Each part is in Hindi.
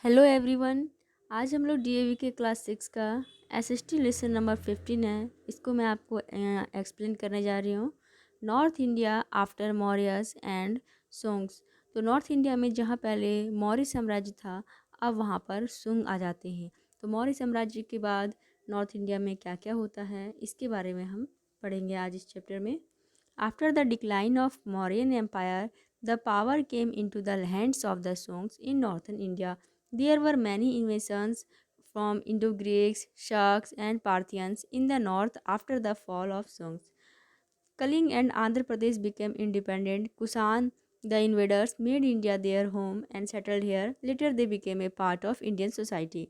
Hello everyone. आज हम लोग डीएवी के क्लास 6 का एसएसटी लेसन नंबर 15 है। इसको मैं आपको एक्सप्लेन करने जा रही हूँ। North India after Mauryas and Shungas. तो नॉर्थ इंडिया में जहाँ पहले मौर्य साम्राज्य था, अब वहाँ पर सुंग आ जाते हैं। तो मौर्य साम्राज्य के बाद नॉर्थ इंडिया में क्या क्या होता है, इसके बारे में हम पढ़ेंगे आज इस चैप्टर में। After the decline of Mauryan Empire, the power came into the hands of the Songs in northern India. There were many invasions from Indo-Greeks, Shaks and Parthians in the north after the fall of Songs. Kaling and Andhra Pradesh became independent. Kusan, the invaders, made India their home and settled here. Later they became a part of Indian society.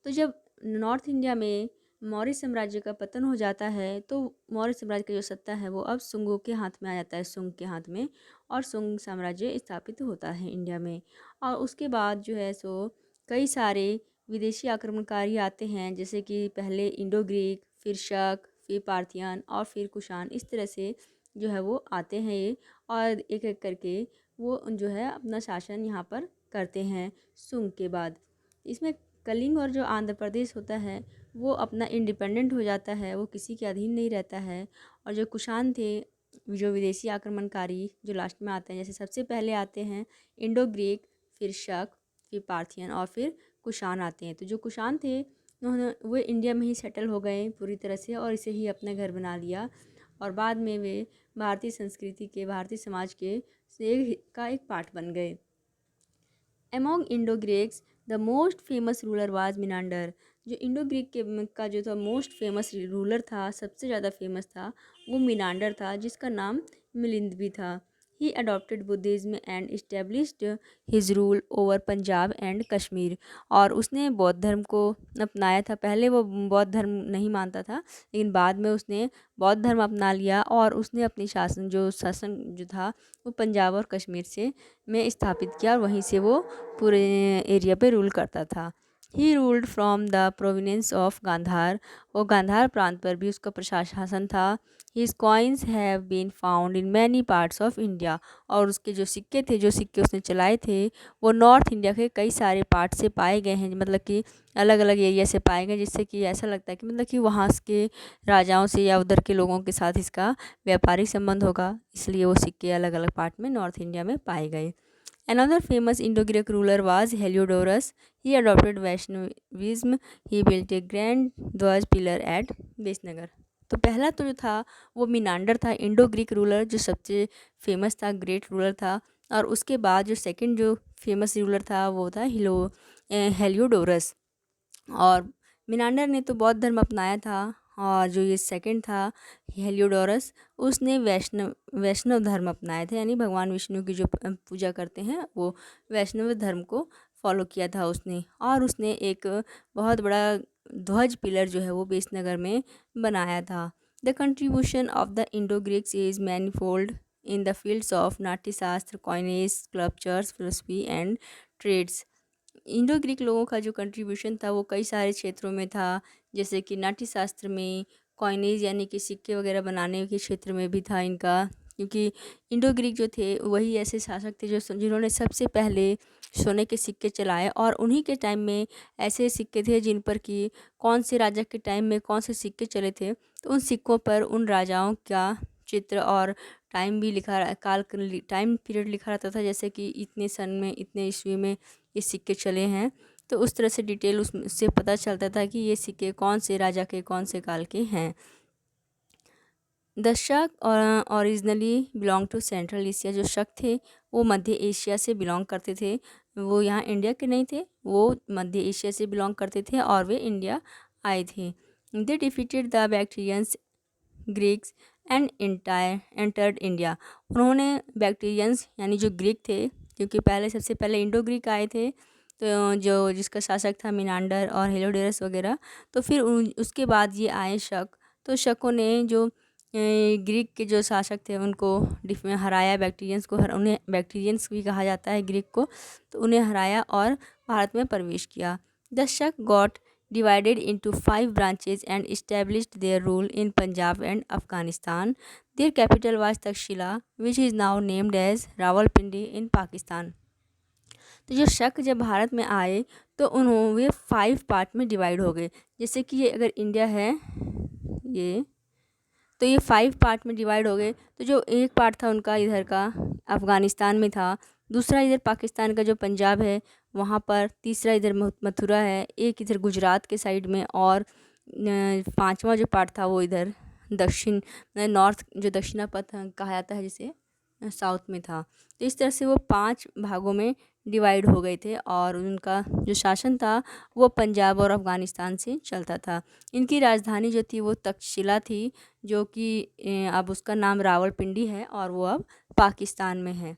तो जब नॉर्थ इंडिया में मौर्य साम्राज्य का पतन हो जाता है, तो मौर्य साम्राज्य का जो सत्ता है वो अब सुंगों के हाथ में आ जाता है, सुंग के हाथ में। और सुंग साम्राज्य स्थापित होता है इंडिया में। और उसके बाद जो है सो कई सारे विदेशी आक्रमणकारी आते हैं, जैसे कि पहले इंडो ग्रीक, फिर शक, फिर पार्थियन और फिर कुषाण। इस तरह से जो है वो आते हैं ये, और एक एक करके वो जो है अपना शासन यहाँ पर करते हैं सुंग के बाद। इसमें कलिंग और जो आंध्र प्रदेश होता है वो अपना इंडिपेंडेंट हो जाता है, वो किसी के अधीन नहीं रहता है। और जो कुषाण थे, जो विदेशी आक्रमणकारी जो लास्ट में आते हैं, जैसे सबसे पहले आते हैं इंडो ग्रीक, फिर शक, फिर पार्थियन और फिर कुषाण आते हैं। तो जो कुषाण थे उन्होंने वो इंडिया में ही सेटल हो गए पूरी तरह से, और इसे ही अपना घर बना लिया। और बाद में वे भारतीय संस्कृति के, भारतीय समाज के का एक पार्ट बन गए। Among Indo-Greeks, the most famous ruler was Menander. जो इंडो ग्रीक के का जो था मोस्ट फेमस रूलर था, सबसे ज़्यादा फेमस था, वो मिनांडर था, जिसका नाम मिलिंद भी था। He adopted Buddhism and established his rule over Punjab and Kashmir. और उसने बौद्ध धर्म को अपनाया था। पहले वो बौद्ध धर्म नहीं मानता था, लेकिन बाद में उसने बौद्ध धर्म अपना लिया, और उसने अपनी शासन जो था वो पंजाब और कश्मीर से में स्थापित किया, और वहीं से वो पूरे एरिया पे रूल करता था। He ruled from the province of Gandhara. और गांधार प्रांत पर भी उसका प्रशासन था। His coins have been found in many parts of India. और उसके जो सिक्के थे, जो सिक्के उसने चलाए थे, वो नॉर्थ इंडिया के कई सारे पार्ट से पाए गए हैं, मतलब कि अलग अलग एरिया से पाए गए, जिससे कि ऐसा लगता है कि मतलब कि वहाँ के राजाओं से या उधर के लोगों के साथ इसका व्यापारिक संबंध होगा, इसलिए वो सिक्के अलग अलग पार्ट में नॉर्थ इंडिया में पाए गए। Another famous Indo-Greek ruler was Heliodorus. He adopted Vaishnavism. He built a grand ध्वज pillar at बेसनगर। तो पहला तो जो था वो मिनांडर था, इंडो ग्रीक रूलर, जो सबसे फेमस था, ग्रेट रूलर था। और उसके बाद जो सेकंड जो फेमस रूलर था वो था हेलियोडोरस। और मिनांडर ने तो बौद्ध धर्म अपनाया था, और जो ये सेकंड था हेलियोडोरस, उसने वैष्णव धर्म अपनाया था, यानी भगवान विष्णु की जो पूजा करते हैं वो वैष्णव धर्म को फॉलो किया था उसने। और उसने एक बहुत बड़ा ध्वज पिलर जो है वो बेसनगर में बनाया था। The contribution of the Indo Greeks is manifold in the fields of Natyashastra, coinage, sculptures, philosophy and trades. Indo Greek लोगों का जो कंट्रीब्यूशन था वो कई सारे क्षेत्रों में था, जैसे कि नाट्यशास्त्र में, कॉइनेज यानी कि सिक्के वगैरह बनाने के क्षेत्र में भी था इनका। क्योंकि इंडो ग्रीक जो थे वही ऐसे शासक थे जिन्होंने सबसे पहले सोने के सिक्के चलाए, और उन्हीं के टाइम में ऐसे सिक्के थे जिन पर कि कौन से राजा के टाइम में कौन से सिक्के चले थे, तो उन सिक्कों पर उन राजाओं का चित्र और टाइम भी टाइम पीरियड लिखा रहता था, जैसे कि इतने सन में, इतने ईस्वी में ये सिक्के चले हैं। तो उस तरह से डिटेल उससे पता चलता था कि ये सिक्के कौन से राजा के, कौन से काल के हैं। The Shaka originally belong to Central Asia. जो शक थे वो मध्य एशिया से बिलोंग करते थे, वो यहाँ इंडिया के नहीं थे, वो मध्य एशिया से बिलोंग करते थे और वे इंडिया आए थे। They defeated the Bactrians, Greeks and entered India. उन्होंने बैक्टीरियंस यानी जो ग्रीक थे, क्योंकि पहले सबसे पहले इंडो ग्रीक आए थे, तो जो जिसका शासक था मिनांडर और हेलोडोरस वगैरह, तो फिर उसके बाद ये आए शक। तो शकों ने जो ग्रीक के जो शासक थे उनको हराया, बैक्टीरियंस को उन्हें बैक्टीरियंस भी कहा जाता है ग्रीक को, तो उन्हें हराया और भारत में प्रवेश किया। द शक got divided into 5 branches and established their rule in Punjab and Afghanistan. Their capital was Takshila, which is now named as Rawalpindi in Pakistan. तो जो शक जब भारत में आए तो उन्होंने 5 पार्ट में डिवाइड हो गए। जैसे कि ये अगर इंडिया है ये, तो ये 5 पार्ट में डिवाइड हो गए। तो जो एक पार्ट था उनका इधर का अफ़गानिस्तान में था, दूसरा इधर पाकिस्तान का जो पंजाब है वहाँ पर, तीसरा इधर मथुरा है, एक इधर गुजरात के साइड में, और पांचवा जो पार्ट था वो इधर दक्षिण नॉर्थ जो दक्षिणापथ कहा जाता है जिसे, साउथ में था। तो इस तरह से वो 5 भागों में डिवाइड हो गए थे और उनका जो शासन था वो पंजाब और अफ़गानिस्तान से चलता था। इनकी राजधानी जो थी वो तक्षशिला थी, जो कि अब उसका नाम रावलपिंडी है और वो अब पाकिस्तान में है।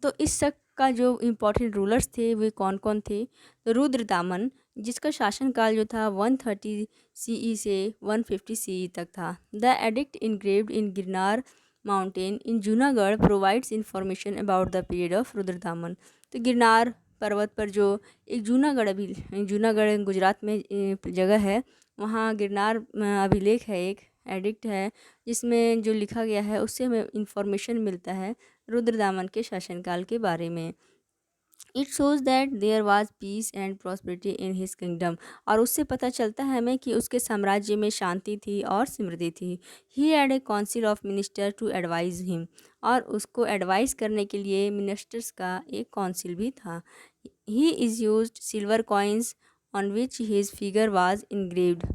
तो इस शक का जो इम्पोर्टेंट रूलर्स थे वे कौन कौन थे? तो रुद्रदामन, जिसका शासनकाल जो था 130 सीई से 150 सीई तक था। The addict engraved in Girnar mountain in Junagadh provides information about the period of Rudradaman. तो गिरनार पर्वत पर जो एक जूनागढ़ गुजरात में जगह है, वहाँ गिरनार अभिलेख है, एक एडिक्ट है जिसमें जो लिखा गया है उससे हमें इंफॉर्मेशन मिलता है रुद्रदामन के शासनकाल के बारे में। It shows that there was peace and prosperity in his kingdom. और उससे पता चलता है हमें कि उसके साम्राज्य में शांति थी और समृद्धि थी। He had a council of minister to advise him. और उसको एडवाइस करने के लिए मिनिस्टर्स का एक काउंसिल भी था। He is used silver coins on which his figure was engraved.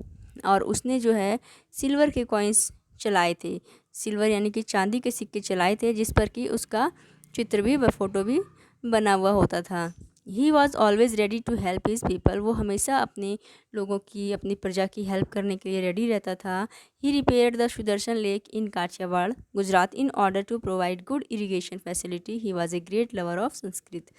और उसने जो है सिल्वर के कॉइन्स चलाए थे, सिल्वर यानी कि चांदी के सिक्के चलाए थे जिस पर कि उसका चित्र भी फोटो भी बना हुआ होता था। He was always ready to help his people. वो हमेशा अपने लोगों की, अपनी प्रजा की हेल्प करने के लिए रेडी रहता था। He repaired the Sudarshan lake in Kathiawar Gujarat in order to provide good irrigation facility. He was a great lover of Sanskrit.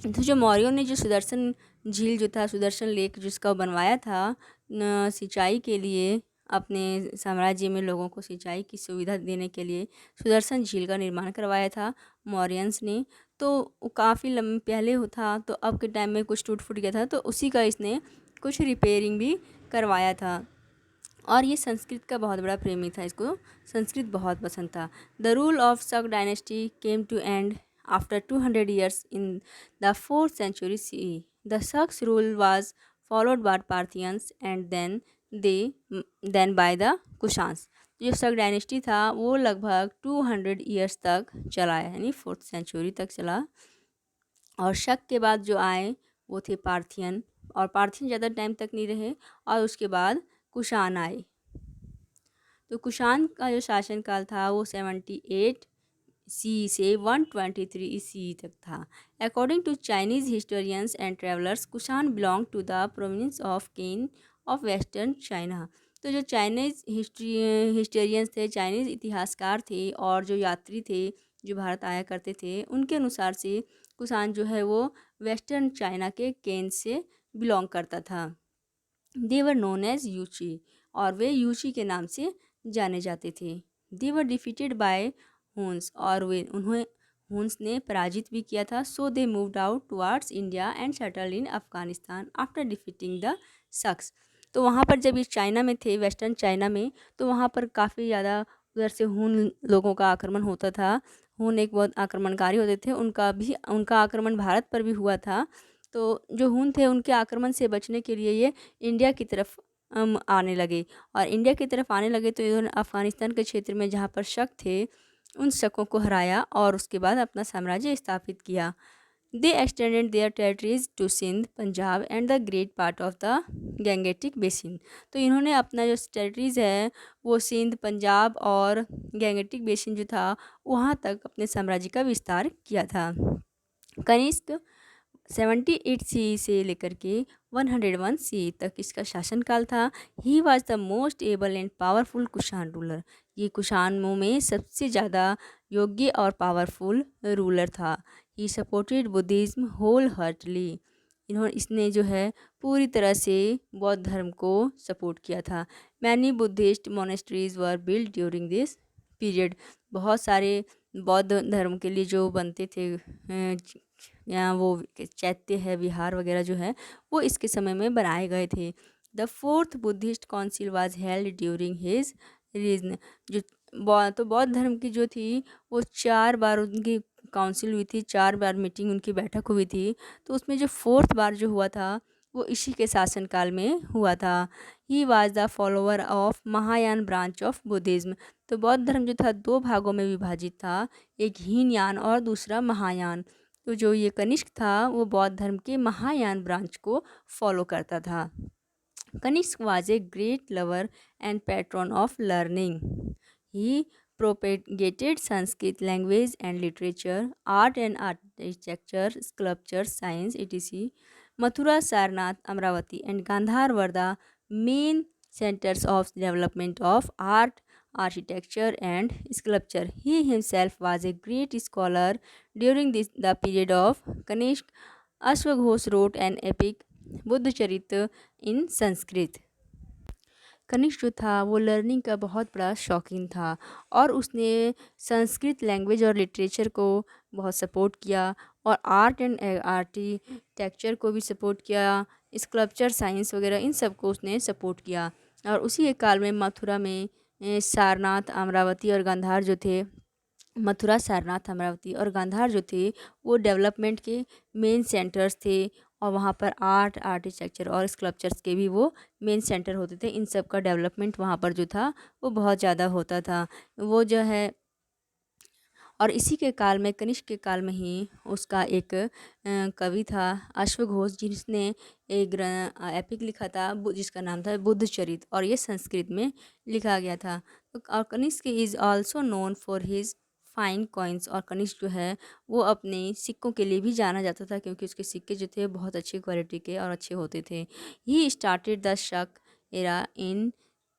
तो जो मौर्यों ने जो सुदर्शन झील जो था, सुदर्शन लेक जिसका बनवाया था सिंचाई के लिए, अपने साम्राज्य में लोगों को सिंचाई की सुविधा देने के लिए सुदर्शन झील का निर्माण करवाया था मौर्यंस ने। तो वो काफ़ी लंबे पहले हो था, तो अब के टाइम में कुछ टूट फूट गया था, तो उसी का इसने कुछ रिपेयरिंग भी करवाया था। और ये संस्कृत का बहुत बड़ा प्रेमी था, इसको संस्कृत बहुत पसंद था। The rule of Shaka dynasty came to end after 200 years in the 4th century CE. The Shaks rule was followed by Parthians and then by the Kushans. जो शक डायनेस्टी था वो लगभग 200 years तक चला है, यानी 4th century तक चला। और शक के बाद जो आए वो थे पार्थियन, और पार्थियन ज़्यादा टाइम तक नहीं रहे, और उसके बाद कुषाण आए। तो कुषाण का जो शासनकाल था वो 78 सी से 123 सी तक था। According to Chinese historians and travellers, Kushan belong to the province of Ken of western China. तो जो चाइनीज़ हिस्टोरियंस थे, चाइनीज़ इतिहासकार थे और जो यात्री थे जो भारत आया करते थे, उनके अनुसार से कुषाण जो है वो वेस्टर्न चाइना के केन से बिलोंग करता था। दे वर नोन एज यूची, और वे यूची के नाम से जाने जाते थे। They were defeated by Huns, और वे उन्हें हुन्स ने पराजित भी किया था। So they moved out towards India and settled in Afghanistan after defeating the Shakas. तो वहाँ पर जब ये चाइना में थे, वेस्टर्न चाइना में, तो वहाँ पर काफ़ी ज़्यादा उधर से हुन लोगों का आक्रमण होता था। हुन एक बहुत आक्रमणकारी होते थे, उनका आक्रमण भारत पर भी हुआ था। तो जो हुन थे उनके आक्रमण से बचने के लिए ये इंडिया की तरफ आने लगे, और इंडिया की तरफ आने लगे तो इन्होंने अफ़गानिस्तान के क्षेत्र में जहाँ पर शक थे उन शकों को हराया और उसके बाद अपना साम्राज्य स्थापित किया। They extended their territories to Sindh, Punjab and the great part of the Gangetic basin. तो इन्होंने अपना जो टेरिटरीज़ है वो सिंध, पंजाब और गैंगेटिक बेसिन जो था वहाँ तक अपने साम्राज्य का विस्तार किया था। कनिष्क 78 सी से लेकर के 101 सी तक इसका शासनकाल था। He was the most able and powerful Kushan ruler. ये कुषाणों में सबसे ज़्यादा योग्य और पावरफुल रूलर था। He supported Buddhism wholeheartedly. इसने जो है पूरी तरह से बौद्ध धर्म को सपोर्ट किया था। Many Buddhist monasteries were build during this period. बहुत सारे बौद्ध धर्म के लिए जो बनते थे यहाँ वो चैत्य है, विहार वगैरह जो है वो इसके समय में बनाए गए थे। The 4th Buddhist council was held during his reign. जो तो बौद्ध धर्म की जो थी वो 4 बार उनकी काउंसिल हुई थी, 4 बार मीटिंग उनकी बैठक हुई थी। तो उसमें जो 4th बार जो हुआ था वो इसी के शासनकाल में हुआ था। He was the follower of Mahayana branch of Buddhism. तो बौद्ध धर्म जो था 2 भागों में विभाजित था, एक हीनयान और दूसरा महायान। तो जो ये कनिष्क था वो बौद्ध धर्म के महायान ब्रांच को फॉलो करता था। Kanishka was a great lover and patron of learning. He propagated Sanskrit language and literature, art and architecture, sculpture, science, etc. Mathura, Sarnath, Amravati, and Gandhar were the main centers of development of art, architecture, and sculpture. He himself was a great scholar during the period of Kanishk. Ashwaghosh wrote an epic Buddha चरित्र इन संस्कृत। कनिष्क जो था वो लर्निंग का बहुत बड़ा शौकीन था और उसने संस्कृत लैंग्वेज और लिटरेचर को बहुत सपोर्ट किया और आर्ट एंड आर्किटेक्चर को भी सपोर्ट किया, स्कल्पचर, साइंस वगैरह इन सब को उसने सपोर्ट किया। और उसी एक काल में मथुरा में सारनाथ, अमरावती और गांधार जो थे, मथुरा, सारनाथ, अमरावती और गांधार जो थे वो डेवलपमेंट के मेन सेंटर्स थे और वहाँ पर आर्ट, आर्किटेक्चर और स्कल्पचर्स के भी वो मेन सेंटर होते थे। इन सब का डेवलपमेंट वहाँ पर जो था वो बहुत ज़्यादा होता था। वो जो है और इसी के काल में, कनिष्क के काल में ही उसका एक कवि था अश्वघोष, जिसने एक एपिक लिखा था जिसका नाम था बुद्ध चरित और ये संस्कृत में लिखा गया था। और Kanishka is also known for his fine coins. और कनिष्क जो है वो अपने सिक्कों के लिए भी जाना जाता था क्योंकि उसके सिक्के जो थे बहुत अच्छी क्वालिटी के और अच्छे होते थे। ही स्टार्टेड द शक एरा इन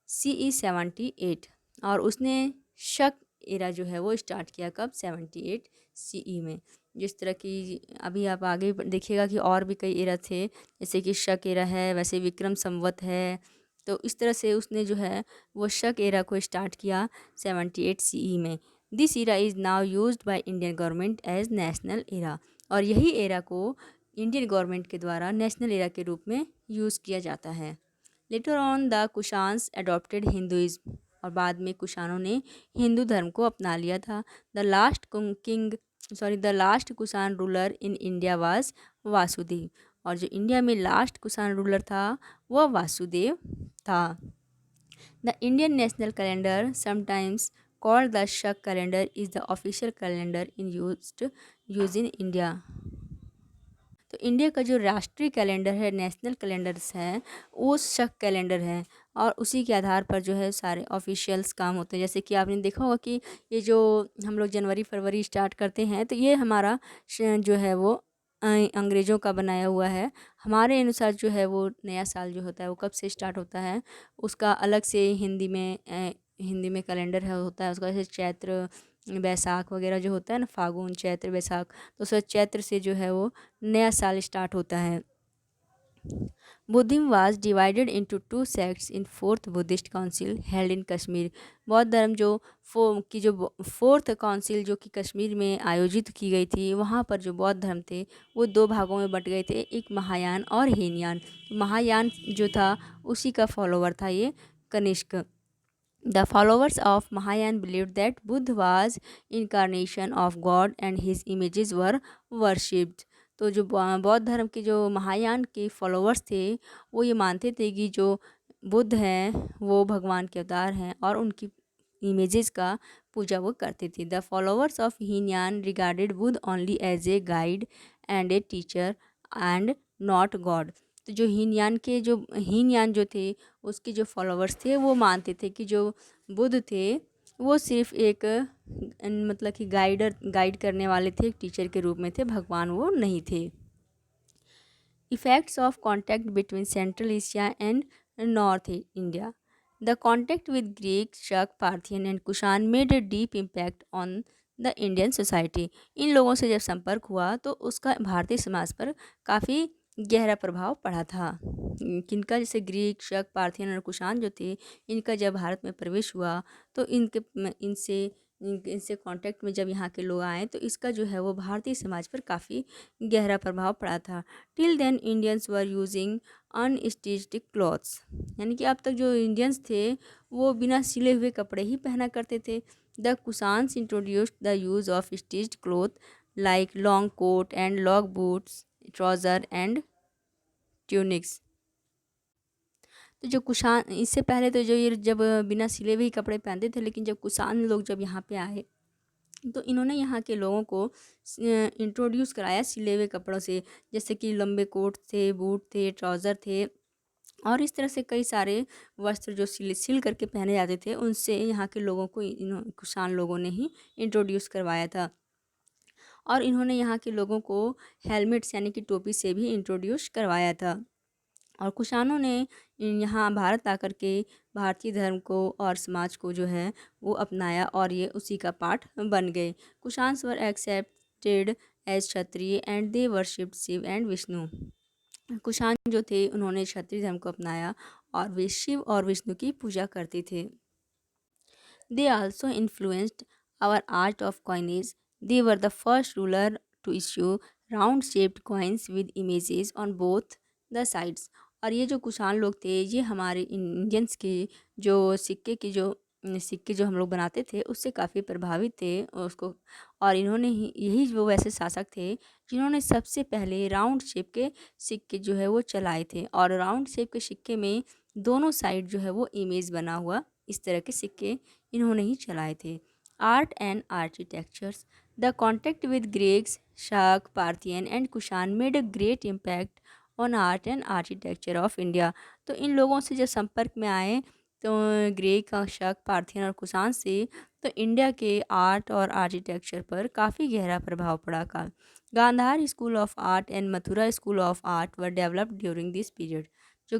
CE 78 और उसने शक एरा जो है वो स्टार्ट किया कब? 78 CE में। जिस तरह की अभी आप आगे देखिएगा कि और भी कई एरा थे, जैसे कि शक एरा है, वैसे विक्रम संवत है। तो इस तरह से उसने जो है वो शक एरा को स्टार्ट किया 78 CE में। This era is now used by Indian government as national era. और यही एरा को इंडियन गवर्नमेंट के द्वारा नेशनल एरा के रूप में यूज़ किया जाता है। Later on the Kushans adopted Hinduism. और बाद में कुशानों ने हिंदू धर्म को अपना लिया था। The last Kushan ruler in India was Vasudev. और जो इंडिया में लास्ट कुषाण रूलर था वह वासुदेव था। The Indian national calendar, sometimes called the Shaka calendar, is the official calendar in use in India. तो इंडिया का जो राष्ट्रीय कैलेंडर है, नेशनल कैलेंडर्स हैं, वो शक कैलेंडर है और उसी के आधार पर जो है सारे ऑफिशियल्स काम होते हैं। जैसे कि आपने देखा होगा कि ये जो हम लोग जनवरी फरवरी स्टार्ट करते हैं तो ये हमारा जो है वो अंग्रेज़ों का बनाया हुआ है। हमारे अनुसार जो है वो नया साल जो होता है वो कब से स्टार्ट होता है, उसका अलग से हिंदी में कैलेंडर है होता है उसका, जैसे चैत्र, बैसाख वगैरह जो होता है ना, फागुन, चैत्र, बैसाख, तो उस चैत्र से जो है वो नया साल स्टार्ट होता है। Buddhism was divided into 2 sects in 4th Buddhist council held in Kashmir. बौद्ध धर्म जो 4th काउंसिल जो कि कश्मीर में आयोजित की गई थी, वहाँ पर जो बौद्ध धर्म थे वो 2 भागों में बट गए थे, एक महायान और हीनयान। महायान जो था उसी का फॉलोवर था ये Kanishka. The followers of Mahayan believed that Buddha was incarnation of God and his images were worshipped। तो जो बौद्ध धर्म के जो महायान के फॉलोअर्स थे वो ये मानते थे कि जो बुद्ध हैं वो भगवान के अवतार हैं और उनकी इमेजेस का पूजा वो करते थे। The followers of Hinayana regarded Buddha only as a guide and a teacher and not god. तो जो हीनयान जो थे उसके जो फॉलोअर्स थे वो मानते थे कि जो बुद्ध थे वो सिर्फ एक मतलब कि गाइड करने वाले थे, एक टीचर के रूप में थे, भगवान वो नहीं थे। Effects of contact between central Asia and north India. The contact with Greek, Shaka, Parthian and Kushan made a deep impact on the Indian society. इन लोगों से जब संपर्क हुआ तो उसका भारतीय समाज पर काफ़ी गहरा प्रभाव पड़ा था। किनका? जैसे ग्रीक, शक, पार्थियन और कुषाण जो थे, इनका जब भारत में प्रवेश हुआ तो इनसे कांटेक्ट में जब यहाँ के लोग आए तो इसका जो है वो भारतीय समाज पर काफ़ी गहरा प्रभाव पड़ा था। Till then Indians were using unstitched clothes. यानी कि अब तक जो इंडियंस थे वो बिना सिले हुए कपड़े ही पहना करते थे। The Kushans introduced the use of stitched cloth like long coat and long boots, trouser and tunics। तो जो कुषाण इससे पहले तो जो ये जब बिना सिले हुए ही कपड़े पहनते थे, लेकिन जब कुषाण लोग जब यहाँ पे आए तो इन्होंने यहाँ के लोगों को इंट्रोड्यूस कराया सिले हुए कपड़ों से, जैसे कि लंबे कोट थे, बूट थे, ट्राउज़र थे और इस तरह से कई सारे वस्त्र जो सिल करके पहने जाते थे, उनसे यहाँ के लोगों को कुषाण लोगों ने ही इंट्रोड्यूस करवाया था। और इन्होंने यहाँ के लोगों को हेलमेट्स यानी कि टोपी से भी इंट्रोड्यूस करवाया था। और कुषाणों ने यहाँ भारत आकर के भारतीय धर्म को और समाज को जो है वो अपनाया और ये उसी का पार्ट बन गए। Kushans were accepted as Kshatriya and they worshipped Shiva and Vishnu. Kushan जो थे उन्होंने क्षत्रिय धर्म को अपनाया और वे शिव और विष्णु की पूजा करते थे। They also influenced our art of coinage. They were the first ruler to issue round-shaped coins with images on both the sides. और ये जो कुषाण लोग थे ये हमारे इंडियंस के जो सिक्के जो हम लोग बनाते थे उससे काफ़ी प्रभावित थे उसको। और इन्होंने ही यही वो वैसे शासक थे जिन्होंने सबसे पहले राउंड शेप के सिक्के जो है वो चलाए थे। और राउंड शेप के सिक्के में दोनों साइड जो है वो इमेज बना हुआ इस तरह के सिक्के इन्होंने ही चलाए थे। Art and architectures. The contact with Greeks, Shaka, Parthian and Kushan made a great impact on art and architecture of India. तो इन लोगों से जब संपर्क में आए तो ग्रीक, शक, पार्थियन और कुषाण से तो इंडिया के आर्ट और आर्किटेक्चर पर काफ़ी गहरा प्रभाव पड़ा का। Gandhara school of art and Mathura school of art were developed during this period. जो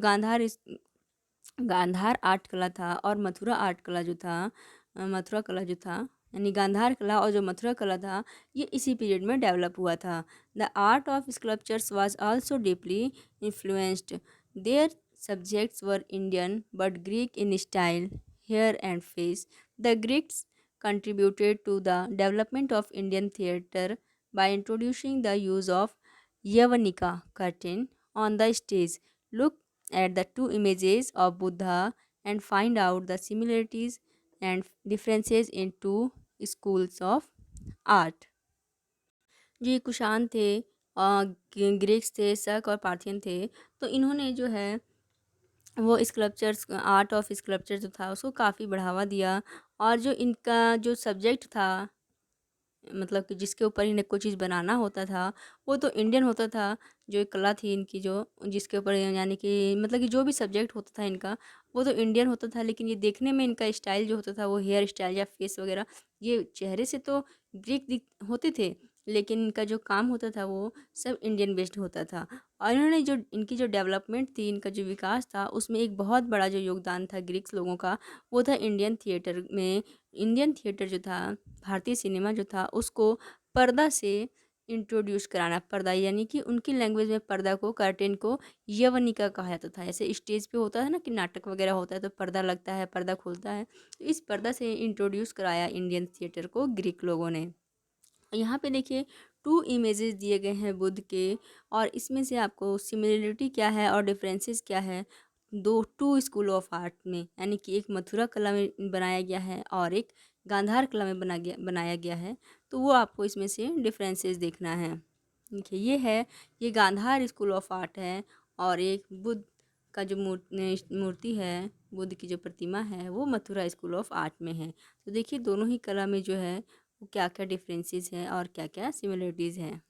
गांधार आर्ट कला था और मथुरा आर्ट कला जो था मथुरा कला जो था यानी गांधार कला और जो मथुरा कला था ये इसी पीरियड में डेवलप हुआ था। The art of sculptures was also deeply influenced. Their subjects were Indian but Greek in style, hair and face. The Greeks contributed to the development of Indian theatre by introducing the use of Yavanika curtain on the stage. Look at the two images of Buddha and find out the similarities and differences in two schools of art। जो ये कुषाण थे ग्रीक्स थे, शक और पार्थियन थे, तो इन्होंने जो है वो स्कल्पचर्स आर्ट ऑफ स्कल्पचर जो था उसको काफ़ी बढ़ावा दिया। और जो इनका जो सब्जेक्ट था मतलब कि जिसके ऊपर इन्हें कोई चीज़ बनाना होता था वो तो इंडियन होता था। जो एक कला थी इनकी जो जिसके ऊपर यानी कि मतलब कि जो भी सब्जेक्ट होता था इनका वो तो इंडियन होता था, लेकिन ये देखने में इनका स्टाइल जो होता था वो हेयर स्टाइल या फेस वगैरह ये चेहरे से तो ग्रीक दिख होते थे, लेकिन इनका जो काम होता था वो सब इंडियन बेस्ड होता था। और इन्होंने जो इनकी जो डेवलपमेंट थी, इनका जो विकास था उसमें एक बहुत बड़ा जो योगदान था ग्रीक्स लोगों का वो था इंडियन थिएटर में। इंडियन थिएटर जो था भारतीय सिनेमा जो था उसको पर्दा से इंट्रोड्यूस कराना। पर्दा यानी कि उनकी लैंग्वेज में पर्दा को कर्टेन को यवनिका कहा जाता था। ऐसे स्टेज पे होता है ना कि नाटक वगैरह होता है तो पर्दा लगता है, पर्दा खुलता है, तो इस पर्दा से इंट्रोड्यूस कराया इंडियन थिएटर को ग्रीक लोगों ने। यहाँ पे देखिए टू इमेजेस दिए गए हैं बुद्ध के और इसमें से आपको सिमिलरिटी क्या है और डिफरेंसेस क्या है दो टू स्कूल ऑफ आर्ट में, यानी कि एक मथुरा कला में बनाया गया है और एक गांधार कला में बनाया गया है। तो वो आपको इसमें से डिफरेंसेस देखना है। देखिए ये गांधार स्कूल ऑफ आर्ट है और एक बुद्ध का जो मूर्ति है, बुद्ध की जो प्रतिमा है वो मथुरा स्कूल ऑफ आर्ट में है। तो देखिए दोनों ही कला में जो है वो क्या क्या डिफरेंसेस हैं और क्या क्या सिमिलरिटीज़ हैं।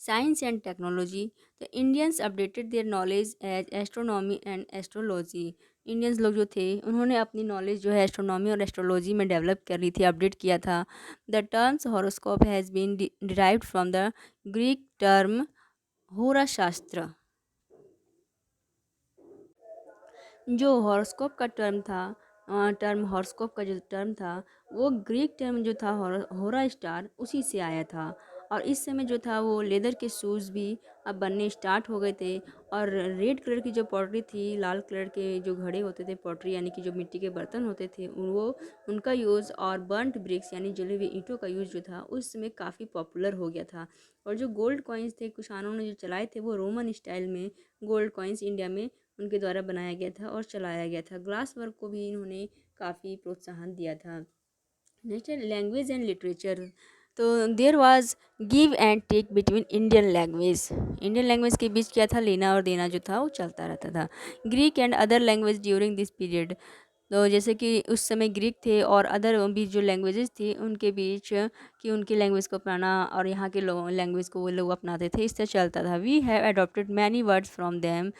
Science and technology. The Indians updated their knowledge as astronomy and astrology. Indians लोग जो थे उन्होंने अपनी नॉलेज जो है एस्ट्रोनॉमी और एस्ट्रोलॉजी में डेवलप कर ली थी, अपडेट किया था। The terms horoscope has been derived from the Greek term hora shastra. जो हॉरोस्कोप का टर्म था टर्म हॉरोस्कोप का जो टर्म था वो ग्रीक टर्म जो था होरा स्टार उसी से आया था। और इस समय जो था वो लेदर के शूज़ भी अब बनने स्टार्ट हो गए थे। और रेड कलर की जो पॉटरी थी, लाल कलर के जो घड़े होते थे पॉटरी यानी कि जो मिट्टी के बर्तन होते थे वो उनका यूज़ और बर्न्ट ब्रिक्स यानी जले हुए ईंटों का यूज़ जो था उस समय काफ़ी पॉपुलर हो गया था। और जो गोल्ड कॉइन्स थे कुषाणों ने जो चलाए थे वो रोमन स्टाइल में गोल्ड कॉइन्स इंडिया में उनके द्वारा बनाया गया था और चलाया गया था। ग्लास वर्क को भी इन्होंने काफ़ी प्रोत्साहन दिया था। नेक्स्ट है लैंग्वेज एंड लिटरेचर। तो there was give and take between Indian language के बीच क्या था, लेना और देना जो था वो चलता रहता था। Greek and other language during this period, तो जैसे कि उस समय ग्रीक थे और अदर भी जो लैंग्वेजेस थी उनके बीच कि उनकी लैंग्वेज को अपनाना और यहाँ के लोग लैंग्वेज को वो लोग अपनाते थे, इस तरह चलता था। We have adopted many words from them,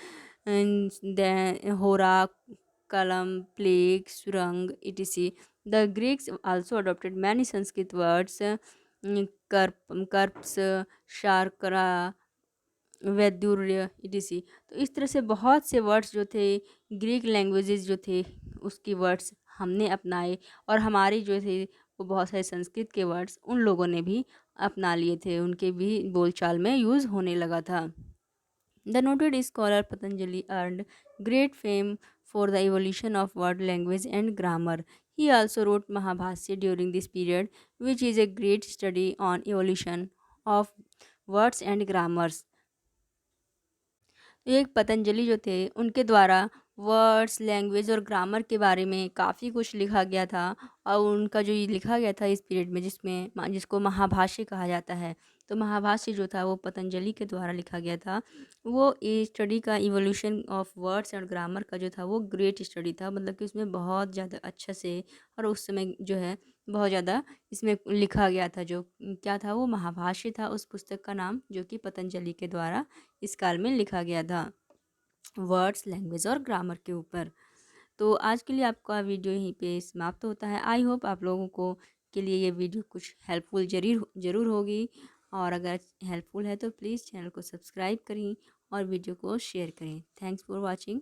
hora, kalam, plague, सुरंग, etc. The Greeks also adopted many Sanskrit words, कर्प्स, शार्करा, Vaidurya, etc. तो इस तरह से बहुत से वर्ड्स जो थे, ग्रीक लैंग्वेजेस जो थे उसकी वर्ड्स हमने अपनाए, और हमारी जो थे वो बहुत सारे संस्कृत के वर्ड्स उन लोगों ने भी अपना लिए थे, उनके भी बोलचाल में यूज़ होने लगा था। The noted scholar Patanjali earned great fame for the evolution of word language and grammar. He also wrote Mahabhasya during this period, which is a great study on evolution of words and grammars. तो एक पतंजलि जो थे उनके द्वारा वर्ड्स, लैंग्वेज और ग्रामर के बारे में काफ़ी कुछ लिखा गया था, और उनका जो ये लिखा गया था इस पीरियड में जिसको महाभाष्य कहा जाता है। तो महाभाष्य जो था वो पतंजलि के द्वारा लिखा गया था। वो ये स्टडी का इवोल्यूशन ऑफ वर्ड्स और ग्रामर का जो था वो ग्रेट स्टडी था, मतलब कि उसमें बहुत ज़्यादा अच्छा से और उस समय जो है बहुत ज़्यादा इसमें लिखा गया था। जो क्या था वो महाभाष्य था, उस पुस्तक का नाम, जो कि पतंजलि के द्वारा इस काल में लिखा गया था वर्ड्स, लैंग्वेज और ग्रामर के ऊपर। तो आज के लिए आपका वीडियो यहीं पे समाप्त होता है। आई होप आप लोगों को के लिए ये वीडियो कुछ हेल्पफुल ज़रूर होगी, और अगर हेल्पफुल है तो प्लीज़ चैनल को सब्सक्राइब करें और वीडियो को शेयर करें। Thanks for watching.